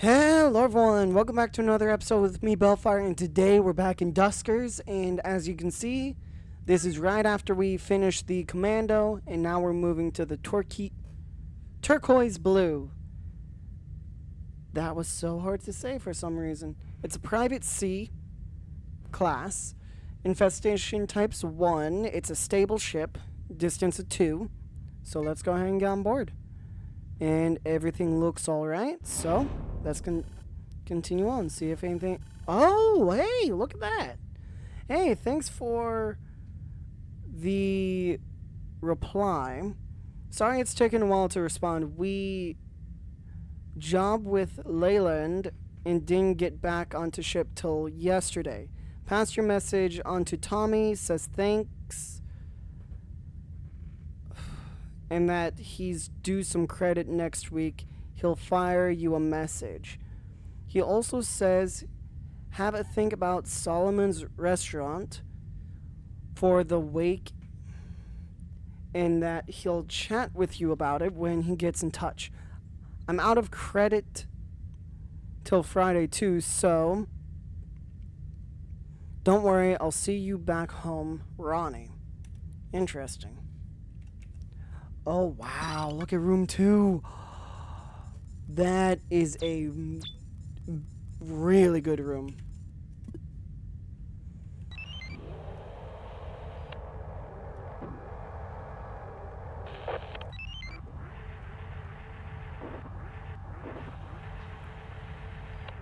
Hello everyone, welcome back to another episode with me, Bellfire, and today we're back in Duskers, and as you can see, this is right after we finished the Commando, and now we're moving to the turquoise blue. That was so hard to say for some reason. It's a private C class, infestation types 1, it's a stable ship, distance of 2, so let's go ahead and get on board. And everything looks alright, so let's continue on, see if anything... Oh, hey, look at that. Hey, thanks for the reply. Sorry it's taken a while to respond. We job with Leyland and didn't get back onto ship till yesterday. Passed your message on to Tommy, says thanks. And that he's due some credit next week. He'll fire you a message. He also says, have a think about Solomon's restaurant for the wake, and that he'll chat with you about it when he gets in touch. I'm out of credit till Friday too, so don't worry, I'll see you back home, Ronnie. Interesting. Oh, wow. Look at room 2. That is a really good room.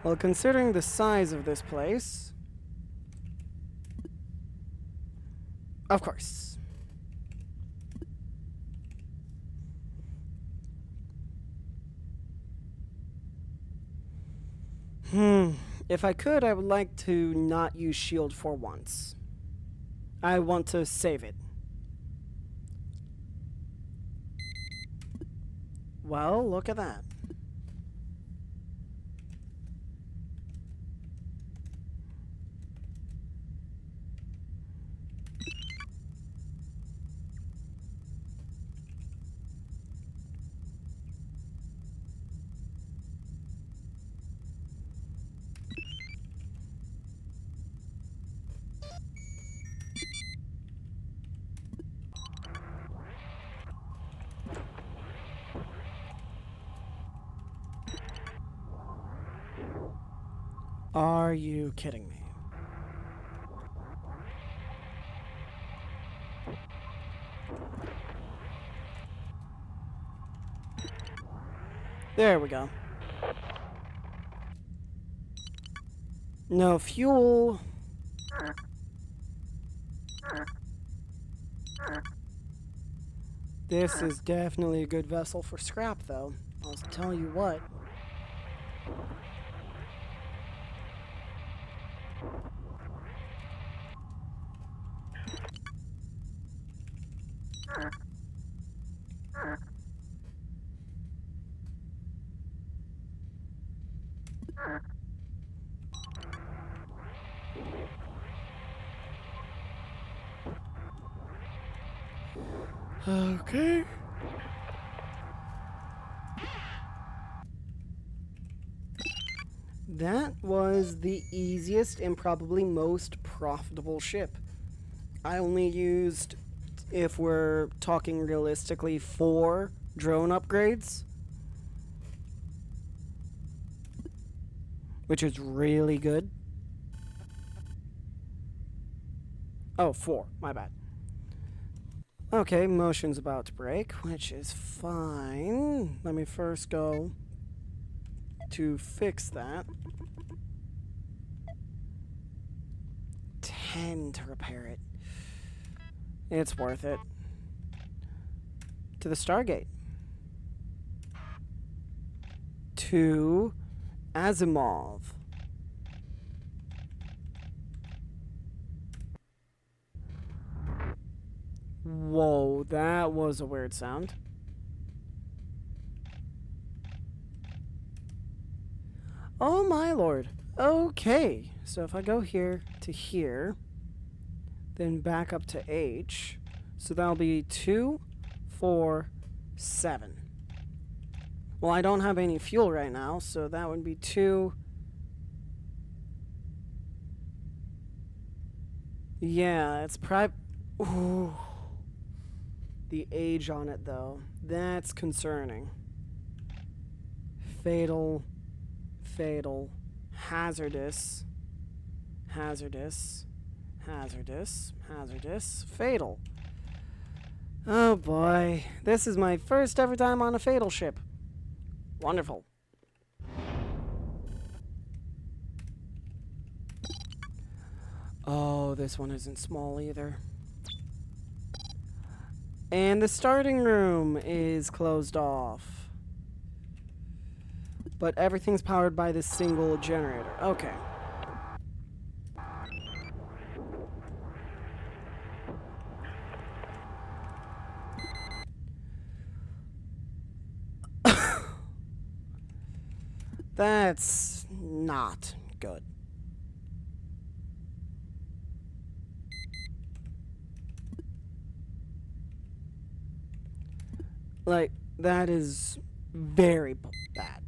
Well, considering the size of this place... Of course. If I could, I would like to not use shield for once. I want to save it. Well, look at that. Are you kidding me? There we go. No fuel. This is definitely a good vessel for scrap, though. I'll tell you what. Okay. That was the easiest and probably most profitable ship. I only used, if we're talking realistically, 4 drone upgrades. Which is really good. Oh, 4. My bad. Okay, motion's about to break, which is fine. Let me first go to fix that. 10 to repair it. It's worth it. To the Stargate. To Asimov. Whoa, that was a weird sound. Oh my lord. Okay, so if I go here to here, then back up to H, so that'll be 2, 4, 7. Well, I don't have any fuel right now, so that would be 2. Yeah, it's Ooh. The age on it, though. That's concerning. Fatal. Fatal. Hazardous. Hazardous. Hazardous. Hazardous. Fatal. Oh boy. This is my first ever time on a fatal ship. Wonderful. Oh, this one isn't small either. And the starting room is closed off. But everything's powered by this single generator. Okay. That's not good. Like, that is very bad.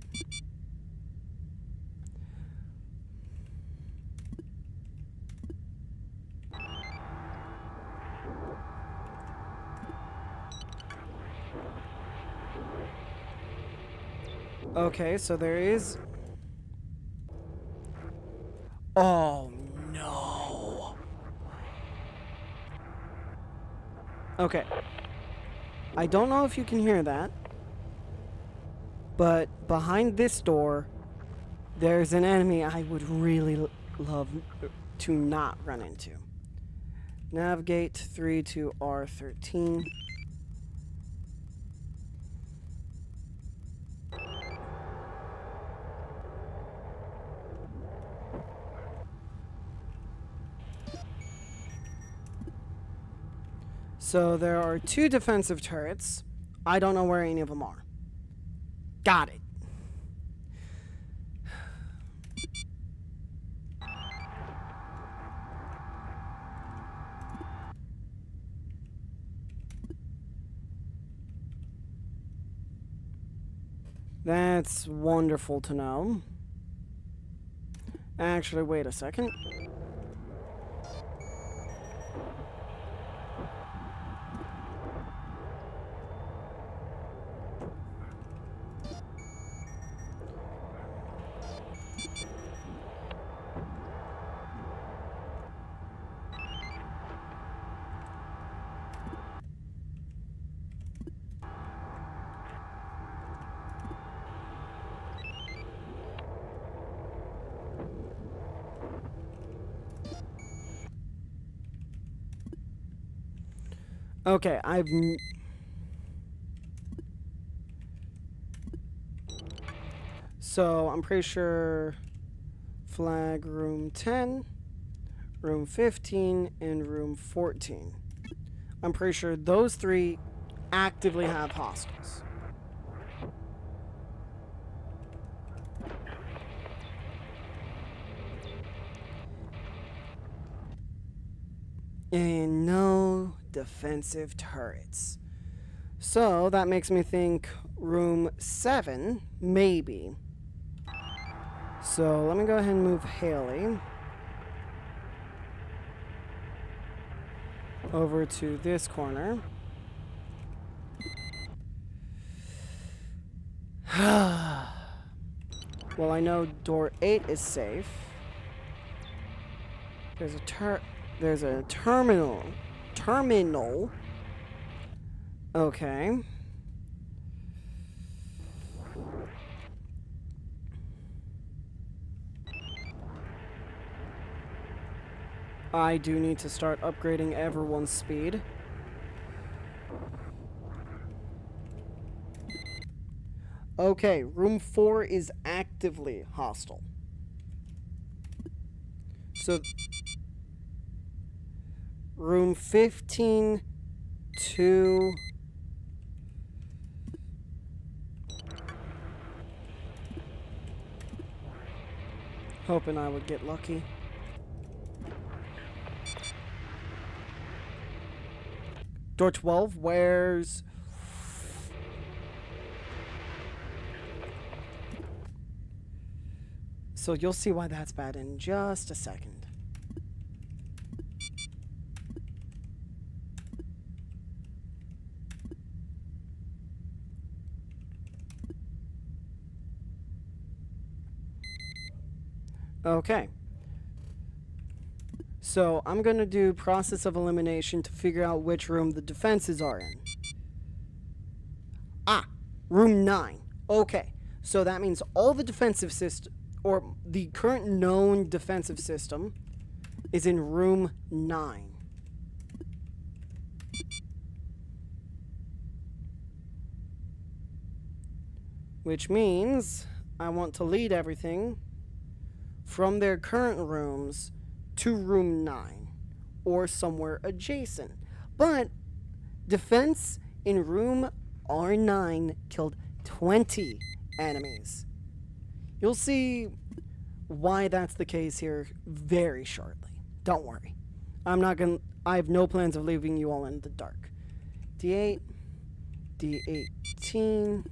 Okay, so there is... Oh, no. Okay. I don't know if you can hear that, but behind this door, there's an enemy I would really love to not run into. Navigate 3 to R13. So there are 2 defensive turrets. I don't know where any of them are. Got it. That's wonderful to know. Actually, wait a second. Okay, So, I'm pretty sure flag room 10, room 15, and room 14. I'm pretty sure those 3 actively have hostiles. And no defensive turrets. So that makes me think room 7, maybe. So let me go ahead and move Haley over to this corner. Well, I know door 8 is safe. There's a terminal. Okay. I do need to start upgrading everyone's speed. Okay, room 4 is actively hostile. So, room 15 to... Hoping I would get lucky. Door 12, where's... So you'll see why that's bad in just a second. Okay. So I'm going to do process of elimination to figure out which room the defenses are in. Ah, room 9. Okay. So that means all the defensive system, or the current known defensive system, is in room 9. Which means I want to lead everything from their current rooms to room 9 or somewhere adjacent. But defense in room R9 killed 20 enemies. You'll see why that's the case here very shortly. Don't worry. I have no plans of leaving you all in the dark. D8, D18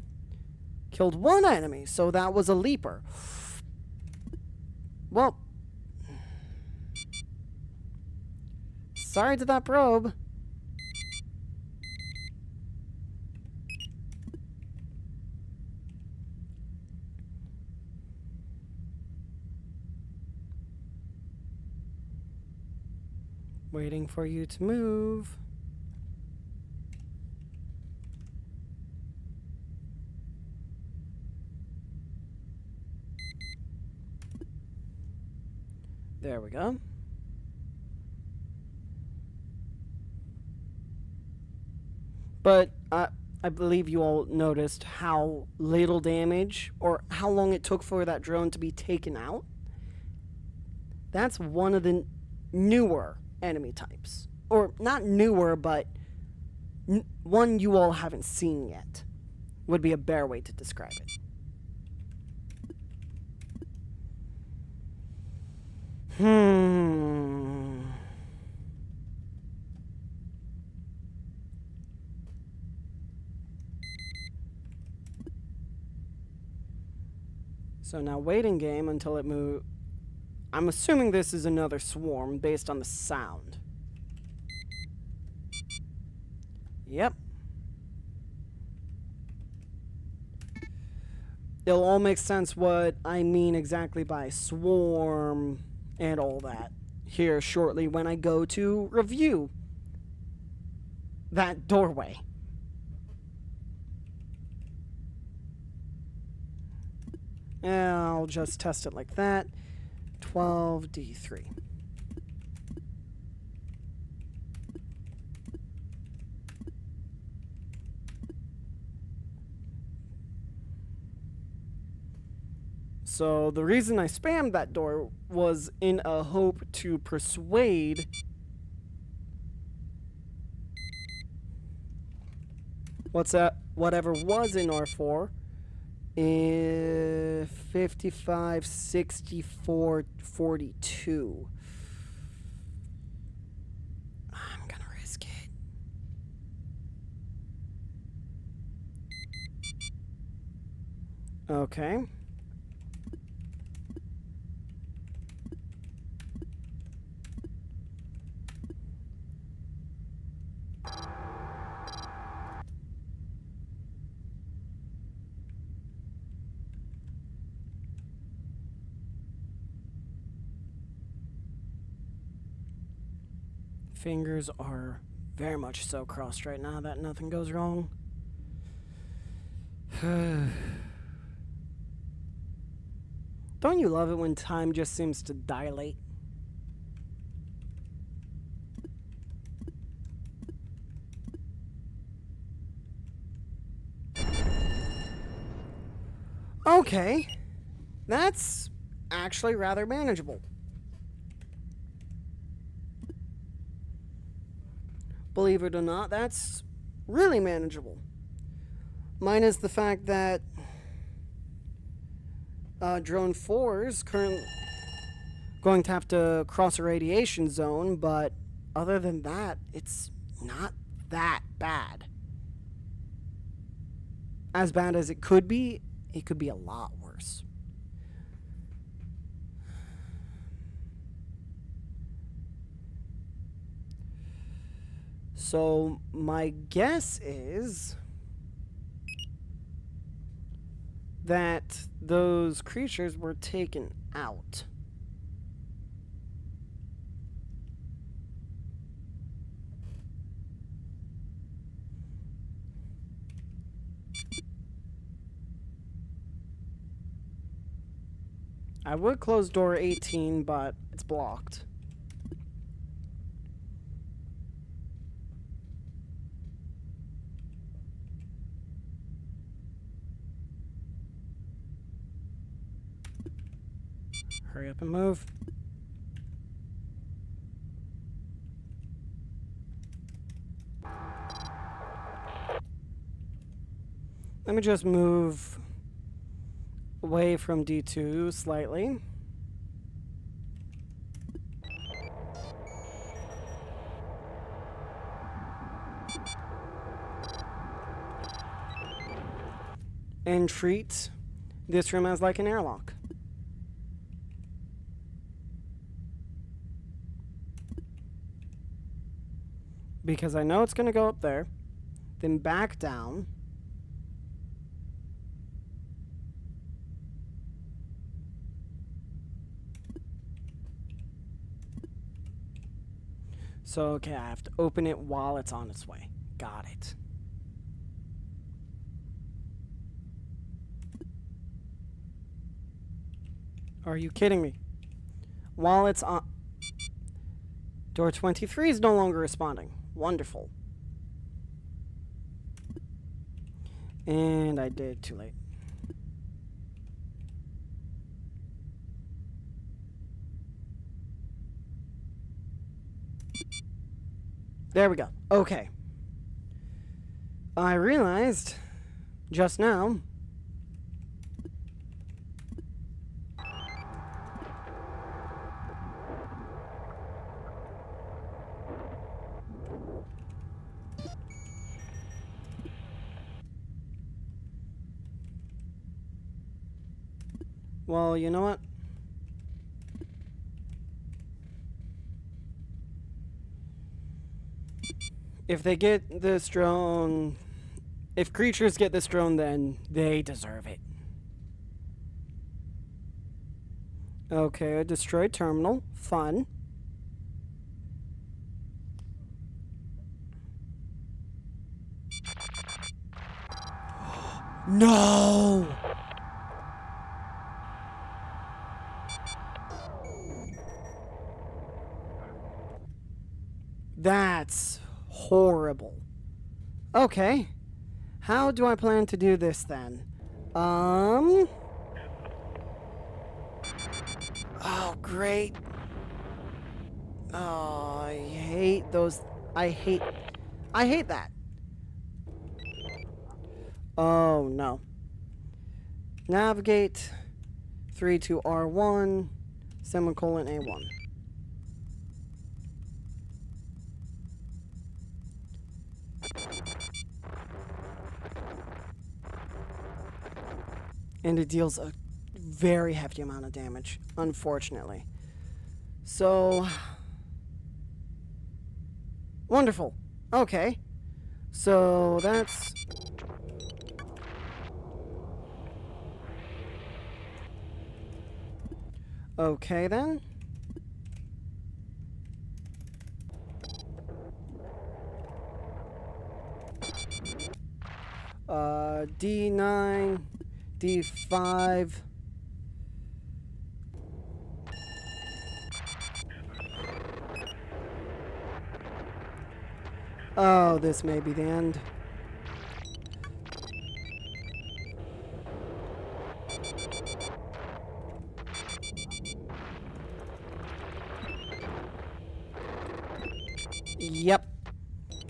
killed 1 enemy, so that was a leaper. Well, sorry to that probe. Waiting for you to move. There we go. But I believe you all noticed how little damage or how long it took for that drone to be taken out. That's one of the newer enemy types. Or not newer, but one you all haven't seen yet. Would be a better way to describe it. So now waiting game until it moves. I'm assuming this is another swarm based on the sound. Yep. It'll all make sense what I mean exactly by swarm and all that here shortly when I go to review that doorway. And I'll just test it like that. 12D3. So the reason I spammed that door was in a hope to persuade whatever was in R4 in 55, 64, 42. I'm gonna risk it. Okay. Fingers are very much so crossed right now that nothing goes wrong. Don't you love it when time just seems to dilate? Okay, that's actually rather manageable. Believe it or not, that's really manageable. Minus the fact that Drone 4 is currently going to have to cross a radiation zone, but other than that, it's not that bad. As bad as it could be a lot worse. So my guess is that those creatures were taken out. I would close door 18, but it's blocked. Hurry up and move. Let me just move away from D2 slightly. And treat this room as like an airlock. Because I know it's going to go up there, then back down. So, okay, I have to open it while it's on its way. Got it. Are you kidding me? While it's on... Door 23 is no longer responding. Wonderful. And I did too late. There we go. Okay. I realized just now well, you know what? If they get this drone... If creatures get this drone, then they deserve it. Okay, a destroyed terminal. Fun. No! That's horrible. Okay. How do I plan to do this then? Oh, great. Oh, I hate those. I hate that. Oh, no. Navigate 3 to R1, semicolon A1. And it deals a very hefty amount of damage, unfortunately. So, wonderful. Okay. So, that's... Okay, then. D9, D5. Oh, this may be the end. Yep.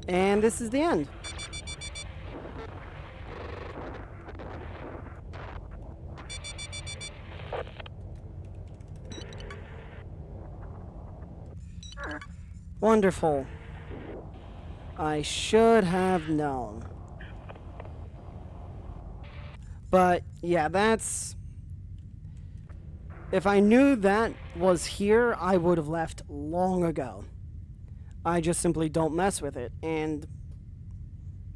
And this is the end. Wonderful. I should have known. But, yeah, that's... If I knew that was here, I would have left long ago. I just simply don't mess with it. And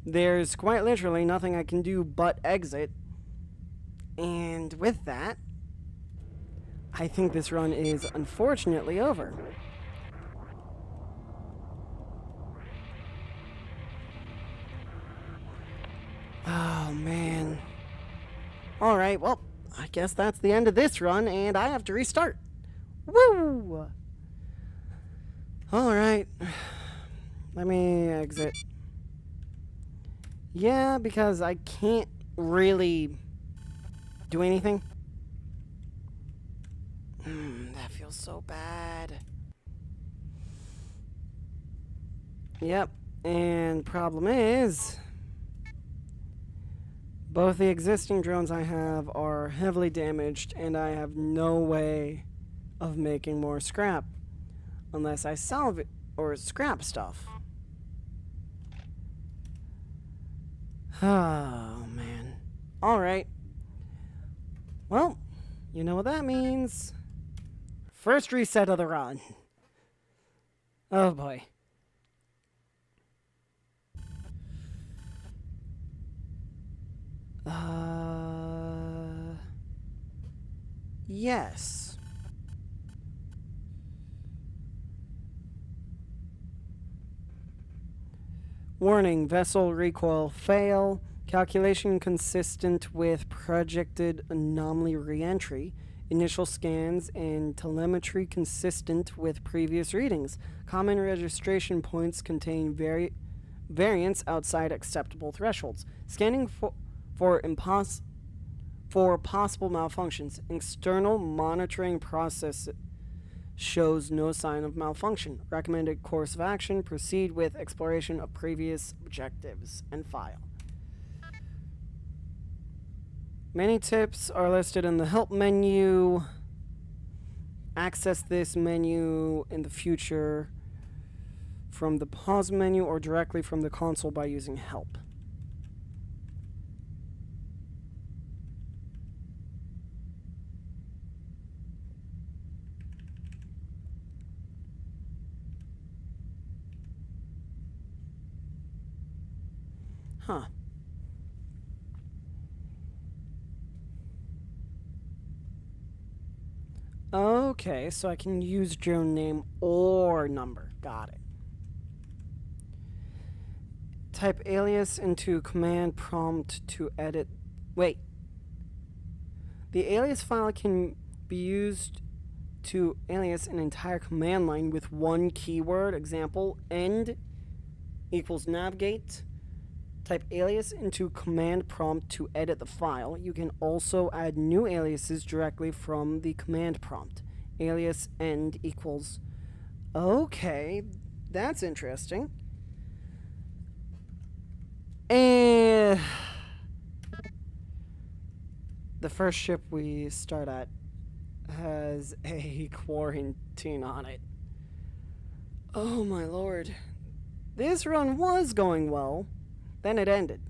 there's quite literally nothing I can do but exit. And with that, I think this run is unfortunately over. Oh, man. Alright, well, I guess that's the end of this run, and I have to restart. Woo! Alright. Let me exit. Yeah, because I can't really do anything. That feels so bad. Yep, and problem is, both the existing drones I have are heavily damaged, and I have no way of making more scrap unless I salvage or scrap stuff. Oh, man. Alright. Well, you know what that means. First reset of the run. Oh, boy. Yes. Warning, vessel recoil fail. Calculation consistent with projected anomaly reentry. Initial scans and telemetry consistent with previous readings. Common registration points contain variance outside acceptable thresholds. Scanning for possible malfunctions. External monitoring process shows no sign of malfunction. Recommended course of action: proceed with exploration of previous objectives and file. Many tips are listed in the help menu. Access this menu in the future from the pause menu or directly from the console by using help. Huh. Okay, so I can use drone name or number. Got it. Type alias into command prompt to edit. Wait. The alias file can be used to alias an entire command line with one keyword. Example, end equals navigate. Type alias into command prompt to edit the file. You can also add new aliases directly from the command prompt. Alias end equals... Okay, that's interesting. And the first ship we start at has a quarantine on it. Oh my lord. This run was going well. Then it ended.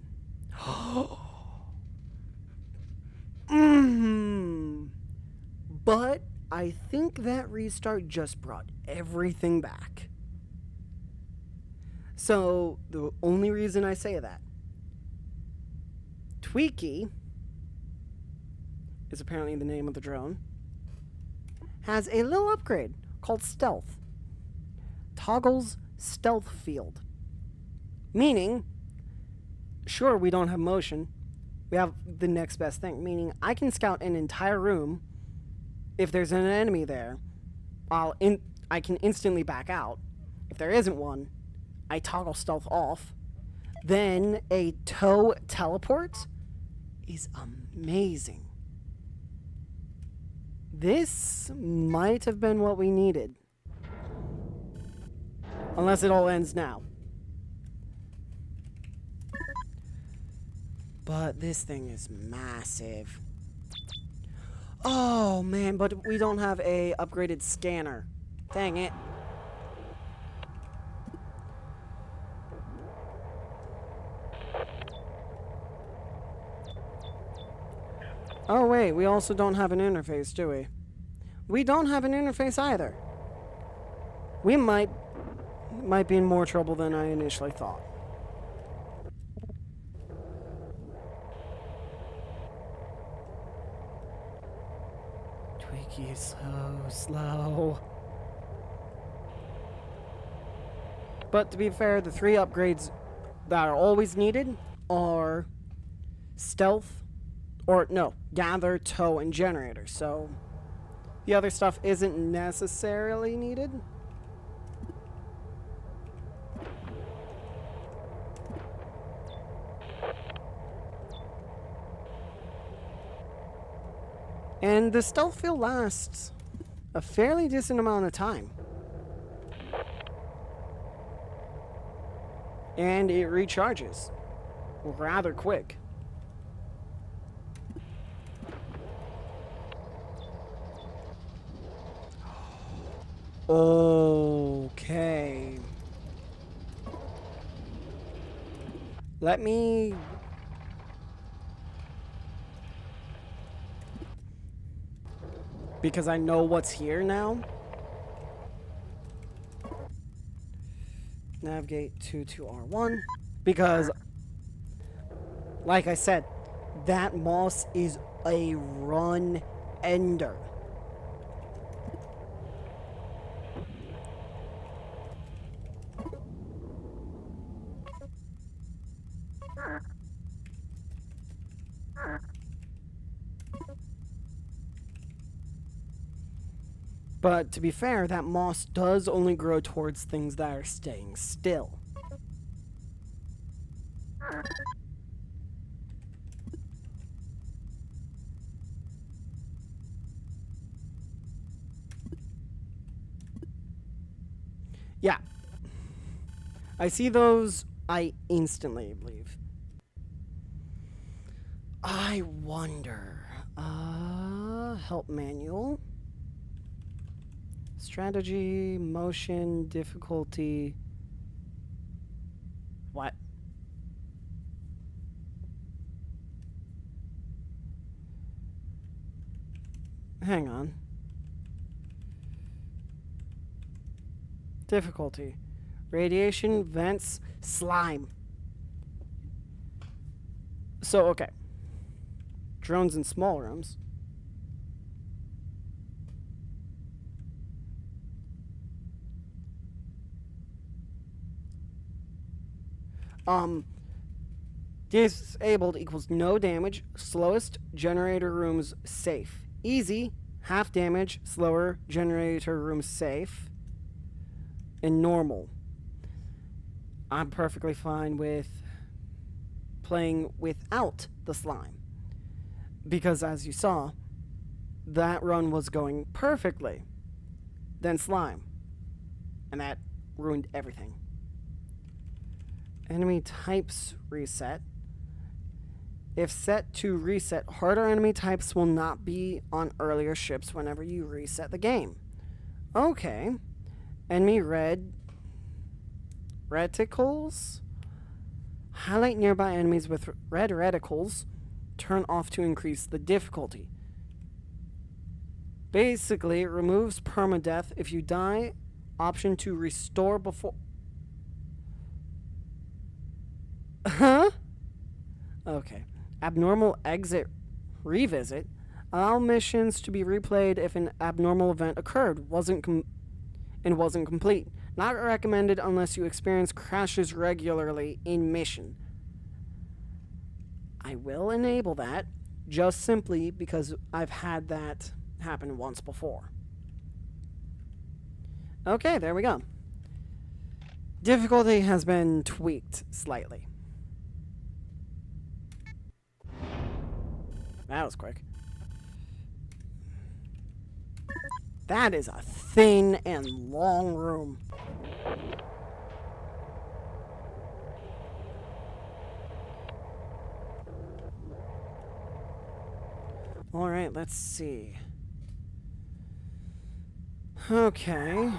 But I think that restart just brought everything back. So, the only reason I say that, Tweaky is apparently the name of the drone, has a little upgrade called Stealth. Toggles stealth field. Meaning, sure, we don't have motion. We have the next best thing, meaning I can scout an entire room. If there's an enemy there, I can instantly back out. If there isn't one, I toggle stealth off. Then a tow teleport is amazing. This might have been what we needed. Unless it all ends now. But this thing is massive. Oh man, but we don't have a upgraded scanner. Dang it. Oh wait, we also don't have an interface, do we? We don't have an interface either. We might... might be in more trouble than I initially thought. Tweaky, slow. But to be fair, the 3 upgrades that are always needed are stealth, or no, gather, tow, and generator. So the other stuff isn't necessarily needed. And the stealth field lasts a fairly decent amount of time. And it recharges rather quick. Okay. Let me... Because I know what's here now. Navigate to R1. Because, like I said, that moss is a run ender. But to be fair, that moss does only grow towards things that are staying still. Yeah. I see those, I instantly leave. I wonder. Help manual. Strategy, motion, difficulty. What? Hang on. Difficulty. Radiation, vents, slime. So, okay. Drones in small rooms. Disabled equals no damage. Slowest generator rooms safe. Easy, half damage. Slower generator rooms safe. And normal. I'm perfectly fine with playing without the slime. Because as you saw, that run was going perfectly. Then slime. And that ruined everything. Enemy types reset. If set to reset, harder enemy types will not be on earlier ships whenever you reset the game. Okay. Enemy reticles. Highlight nearby enemies with red reticles. Turn off to increase the difficulty. Basically, it removes permadeath if you die. Option to restore before... Huh? Okay. Abnormal exit revisit. Allow missions to be replayed if an abnormal event occurred, wasn't complete. Not recommended unless you experience crashes regularly in mission. I will enable that, just simply because I've had that happen once before. Okay, there we go. Difficulty has been tweaked slightly. That was quick. That is a thin and long room. Alright, let's see. Okay.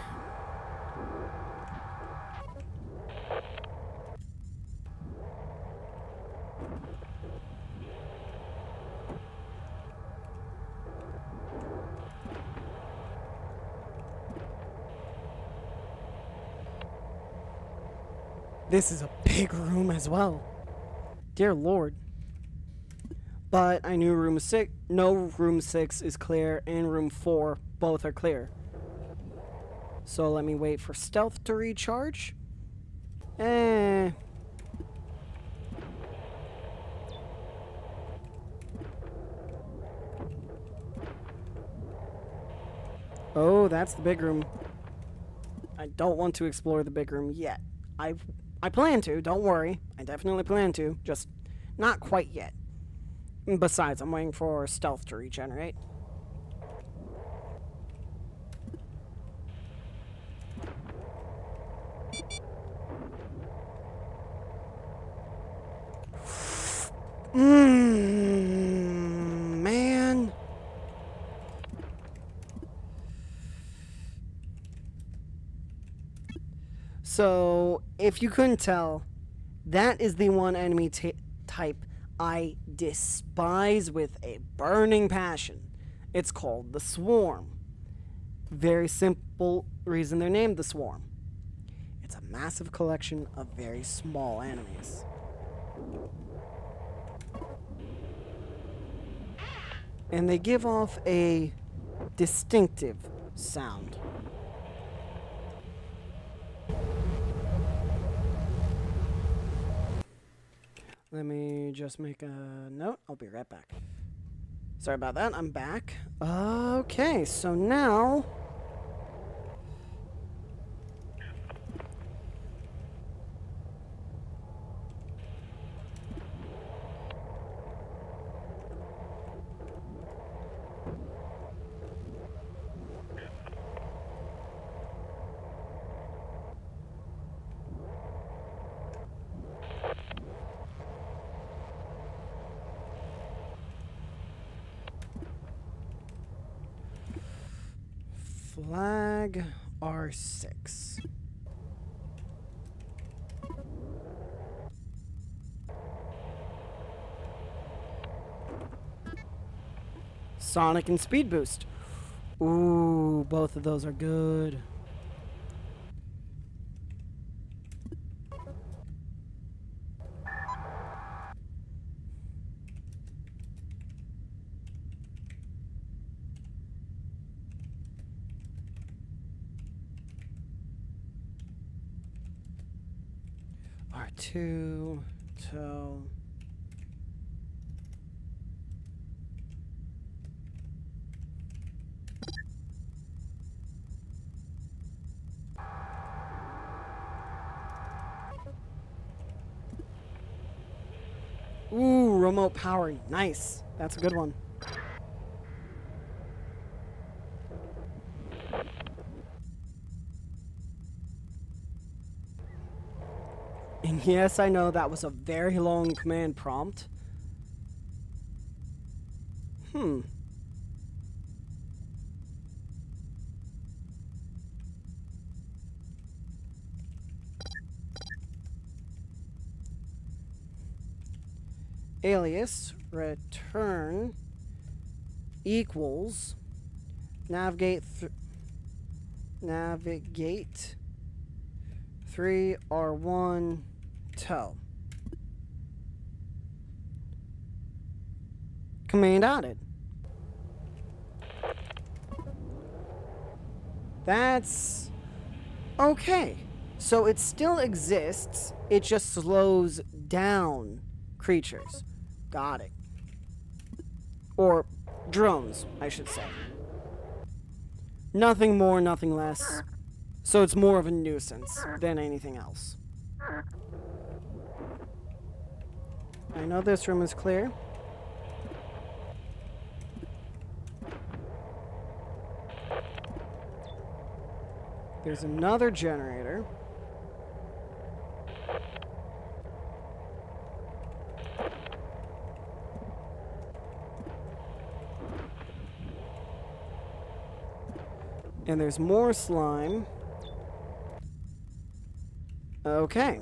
This is a big room as well. Dear Lord. But I knew room 6, no, room 6 is clear, and room 4, both are clear. So let me wait for stealth to recharge. Oh, that's the big room. I don't want to explore the big room yet. I plan to, don't worry. I definitely plan to, just not quite yet. Besides, I'm waiting for stealth to regenerate. Man. So, if you couldn't tell, that is the one enemy type I despise with a burning passion. It's called the Swarm. Very simple reason they're named the Swarm. It's a massive collection of very small enemies. And they give off a distinctive sound. Let me just make a note. I'll be right back. Sorry about that. I'm back. Okay, so now... Flag R6. Sonic and Speed Boost. Ooh, both of those are good. R2, so... Ooh, remote power. Nice. That's a good one. And yes, I know that was a very long command prompt. Alias return equals navigate 3R1 tow. Command added. That's okay. So it still exists, it just slows down creatures. Got it. Or drones, I should say. Nothing more, nothing less. So it's more of a nuisance than anything else. I know this room is clear. There's another generator. And there's more slime. Okay.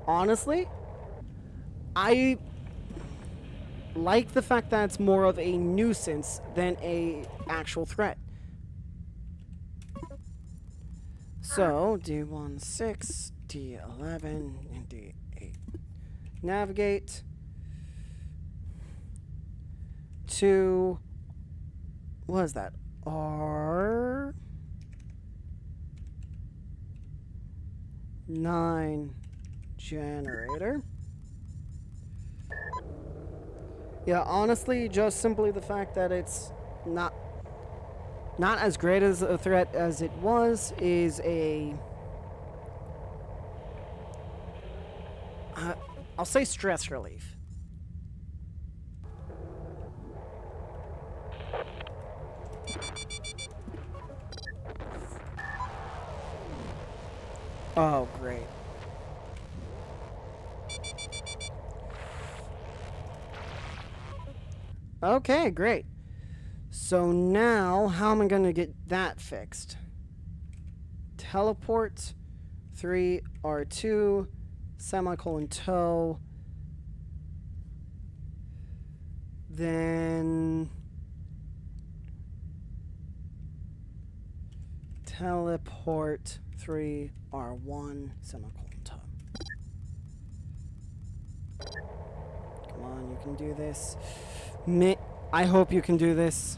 Honestly, I like the fact that it's more of a nuisance than a actual threat. So, D1, 6, D11, and D8. Navigate to, what is that? R9 generator. Yeah, honestly, just simply the fact that it's not as great as a threat as it was is a I'll say stress relief. Oh, great. Okay, great. So now, how am I going to get that fixed? Teleport, 3, R2, semicolon toe. Then teleport, 3, R1, semicolon toe. Come on, you can do this. I hope you can do this.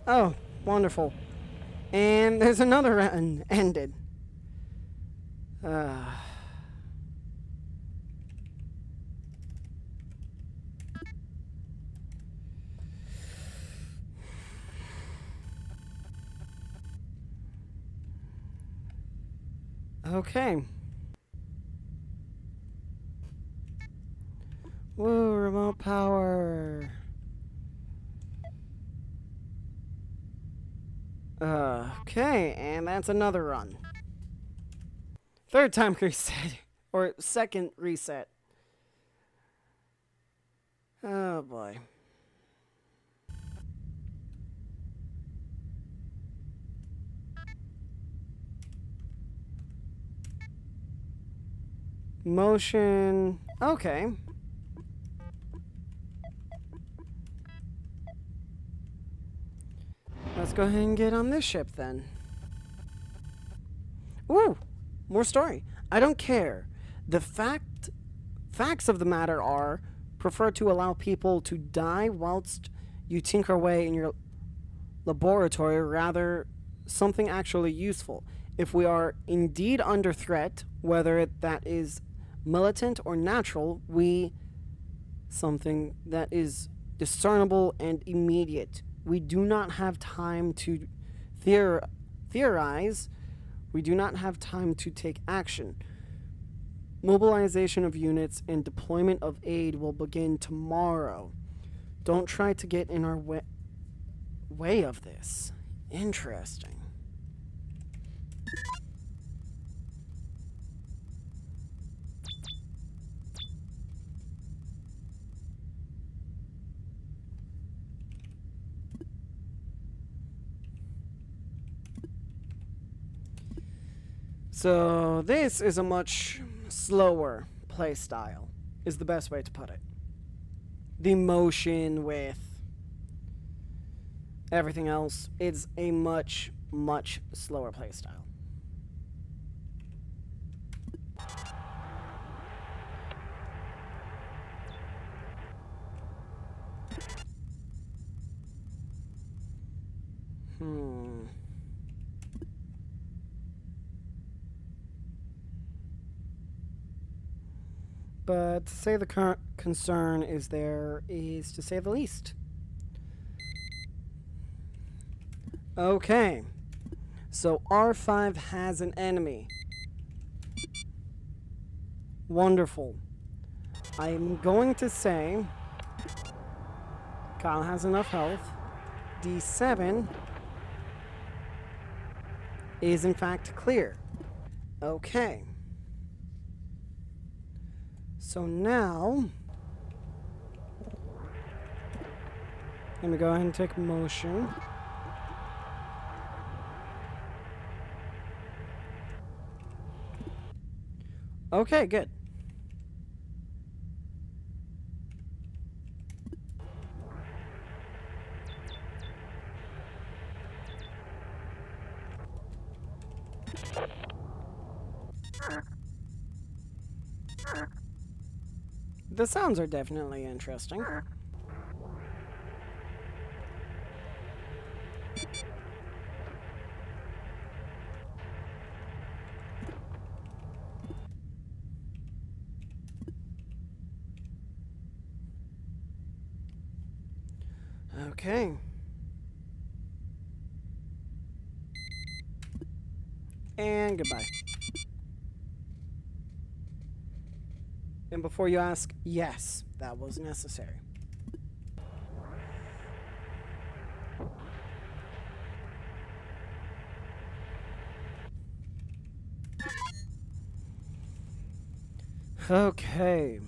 Oh, wonderful. And there's another run ended. Okay. Woo, remote power. Okay, and that's another run. Third time reset. Or second reset. Oh boy. Motion. Okay. Let's go ahead and get on this ship then. Ooh, more story. I don't care. The facts of the matter are, prefer to allow people to die whilst you tinker away in your laboratory, rather something actually useful. If we are indeed under threat, whether that is militant or natural, something that is discernible and immediate. We do not have time to theorize. We do not have time to take action. Mobilization of units and deployment of aid will begin tomorrow. Don't try to get in our way of this. Interesting. So this is a much slower play style, is the best way to put it. The motion with everything else, it's a much, much slower play style. But to say the current concern is there is to say the least. Okay. So R5 has an enemy. Wonderful. I'm going to say Kyle has enough health. D7 is in fact clear. Okay. So now, let me go ahead and take motion. Okay, good. The sounds are definitely interesting. Okay. And goodbye. And before you ask, yes, that was necessary. Okay.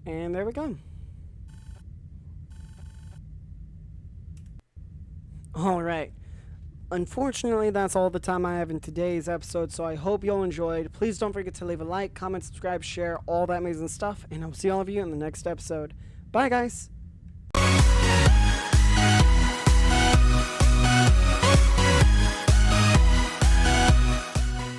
And there we go. All right. Unfortunately, that's all the time I have in today's episode, so I hope you all enjoyed. Please don't forget to leave a like, comment, subscribe, share, all that amazing stuff, and I'll see all of you in the next episode. Bye, guys.